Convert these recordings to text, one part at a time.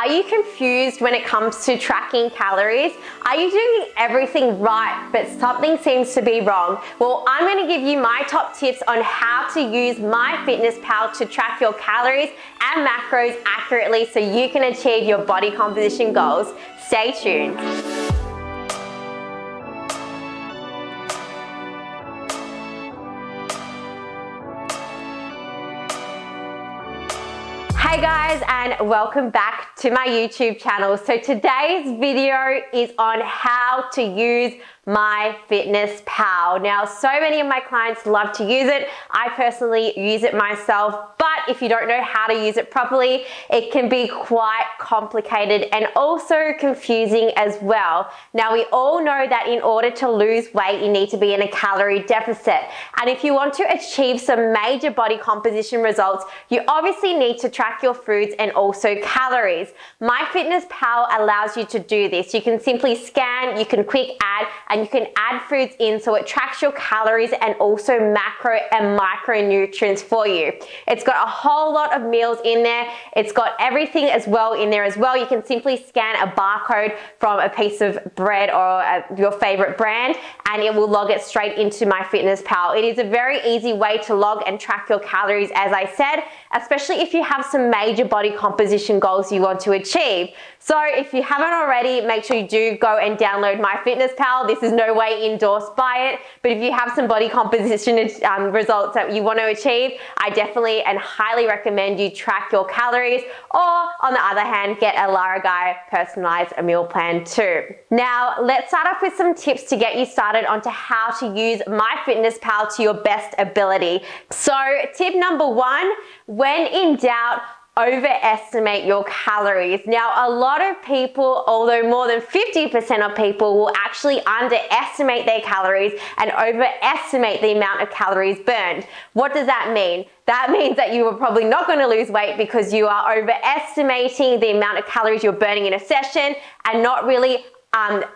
Are you confused when it comes to tracking calories? Are you doing everything right, but something seems to be wrong? Well, I'm going to give you my top tips on how to use MyFitnessPal to track your calories and macros accurately so you can achieve your body composition goals. Stay tuned. Hey guys, and welcome back to my YouTube channel. So today's video is on how to use MyFitnessPal. Now, so many of my clients love to use it. I personally use it myself, but if you don't know how to use it properly, it can be quite complicated and also confusing as well. Now, we all know that in order to lose weight, you need to be in a calorie deficit. And if you want to achieve some major body composition results, you obviously need to track your foods and also calories. MyFitnessPal allows you to do this. You can simply scan, you can quick add, and you can add foods in so it tracks your calories and also macro and micronutrients for you. It's got a whole lot of meals in there. It's got everything as well in there as well. You can simply scan a barcode from a piece of bread or your favorite brand, and it will log it straight into MyFitnessPal. It is a very easy way to log and track your calories, as I said, especially if you have some major body composition goals you want to achieve. So if you haven't already, make sure you do go and download MyFitnessPal. This is no way endorsed by it, but if you have some body composition results that you want to achieve, I definitely and highly recommend you track your calories, or on the other hand, get a Lara Guy personalized meal plan too. Now, let's start off with some tips to get you started onto how to use MyFitnessPal to your best ability. So tip number one, when in doubt, overestimate your calories. Now, a lot of people, although more than 50% of people, will actually underestimate their calories and overestimate the amount of calories burned. What does that mean? That means that you are probably not going to lose weight because you are overestimating the amount of calories you're burning in a session and not really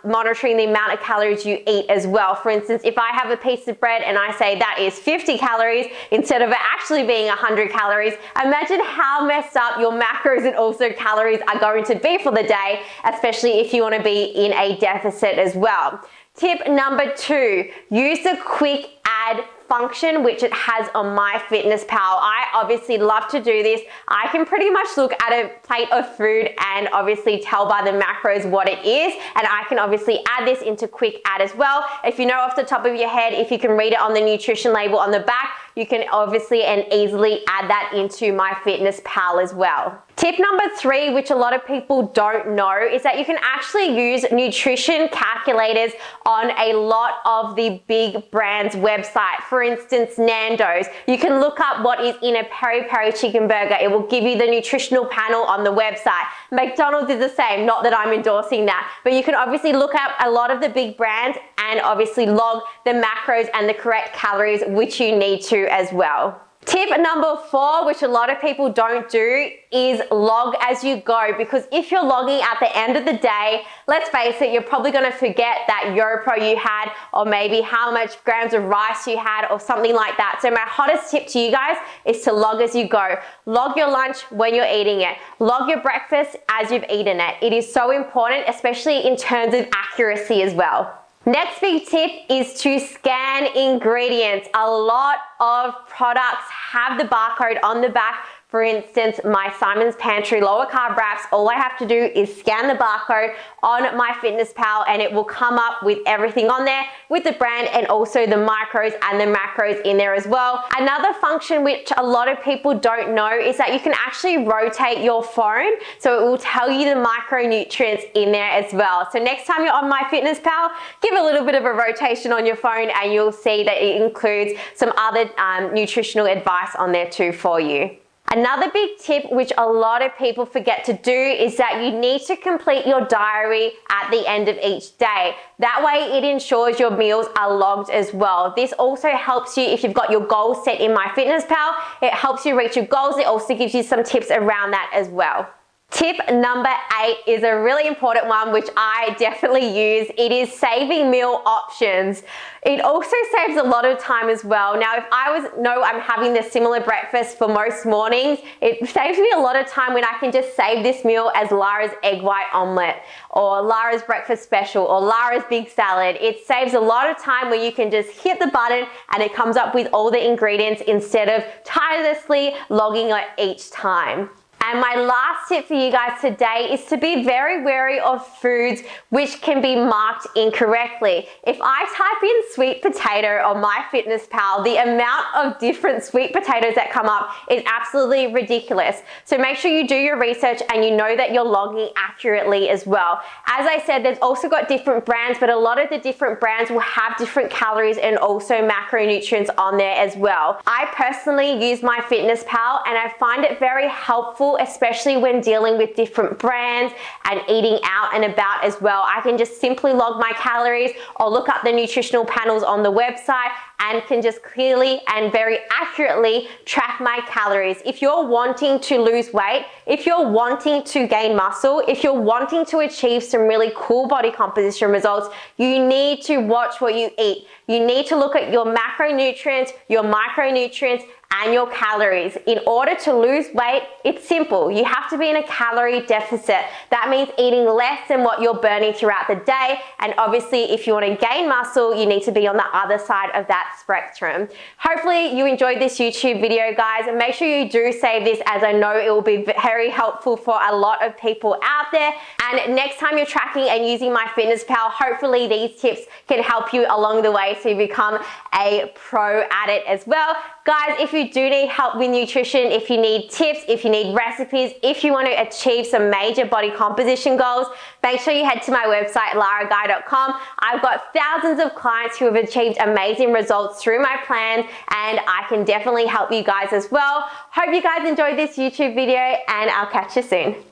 monitoring the amount of calories you eat as well. For instance, if I have a piece of bread and I say that is 50 calories instead of it actually being 100 calories, imagine how messed up your macros and also calories are going to be for the day, especially if you want to be in a deficit as well. Tip number two, use the quick add function which it has on MyFitnessPal. I obviously love to do this. I can pretty much look at a plate of food and obviously tell by the macros what it is, and I can obviously add this into quick add as well. If you know off the top of your head, if you can read it on the nutrition label on the back, you can obviously and easily add that into MyFitnessPal as well. Tip number three, which a lot of people don't know, is that you can actually use nutrition calculators on a lot of the big brands' website. For instance, Nando's. You can look up what is in a peri-peri chicken burger. It will give you the nutritional panel on the website. McDonald's is the same, not that I'm endorsing that, but you can obviously look up a lot of the big brands and obviously log the macros and the correct calories, which you need to as well. Tip number four, which a lot of people don't do, is log as you go, because if you're logging at the end of the day, let's face it, you're probably going to forget that YoPro you had, or maybe how much grams of rice you had, or something like that. So my hottest tip to you guys is to log as you go. Log your lunch when you're eating it. Log your breakfast as you've eaten it. It is so important, especially in terms of accuracy as well. Next big tip is to scan ingredients. A lot of products have the barcode on the back. For instance, my Simon's Pantry lower carb wraps, all I have to do is scan the barcode on MyFitnessPal and it will come up with everything on there with the brand and also the micros and the macros in there as well. Another function which a lot of people don't know is that you can actually rotate your phone, so it will tell you the micronutrients in there as well. So next time you're on MyFitnessPal, give a little bit of a rotation on your phone and you'll see that it includes some other nutritional advice on there too for you. Another big tip which a lot of people forget to do is that you need to complete your diary at the end of each day. That way it ensures your meals are logged as well. This also helps you if you've got your goals set in MyFitnessPal. It helps you reach your goals. It also gives you some tips around that as well. Tip number 8 is a really important one, which I definitely use. It is saving meal options. It also saves a lot of time as well. Now, if I know I'm having this similar breakfast for most mornings, it saves me a lot of time when I can just save this meal as Lara's egg white omelette, or Lara's breakfast special, or Lara's big salad. It saves a lot of time when you can just hit the button and it comes up with all the ingredients instead of tirelessly logging it each time. And my last tip for you guys today is to be very wary of foods which can be marked incorrectly. If I type in sweet potato on MyFitnessPal, the amount of different sweet potatoes that come up is absolutely ridiculous. So make sure you do your research and you know that you're logging accurately as well. As I said, there's also got different brands, but a lot of the different brands will have different calories and also macronutrients on there as well. I personally use MyFitnessPal and I find it very helpful, especially when dealing with different brands and eating out and about as well. I can just simply log my calories or look up the nutritional panels on the website and can just clearly and very accurately track my calories. If you're wanting to lose weight, if you're wanting to gain muscle, if you're wanting to achieve some really cool body composition results, you need to watch what you eat. You need to look at your macronutrients, your micronutrients, and your calories. In order to lose weight, it's simple. You have to be in a calorie deficit. That means eating less than what you're burning throughout the day. And obviously, if you want to gain muscle, you need to be on the other side of that spectrum. Hopefully you enjoyed this YouTube video, guys, and make sure you do save this, as I know it will be very helpful for a lot of people out there. And next time you're tracking and using MyFitnessPal, hopefully these tips can help you along the way so you become a pro at it as well. Guys, if you do need help with nutrition, if you need tips, if you need recipes, if you want to achieve some major body composition goals, make sure you head to my website, lauraguy.com. I've got thousands of clients who have achieved amazing results through my plans, and I can definitely help you guys as well. Hope you guys enjoyed this YouTube video, and I'll catch you soon.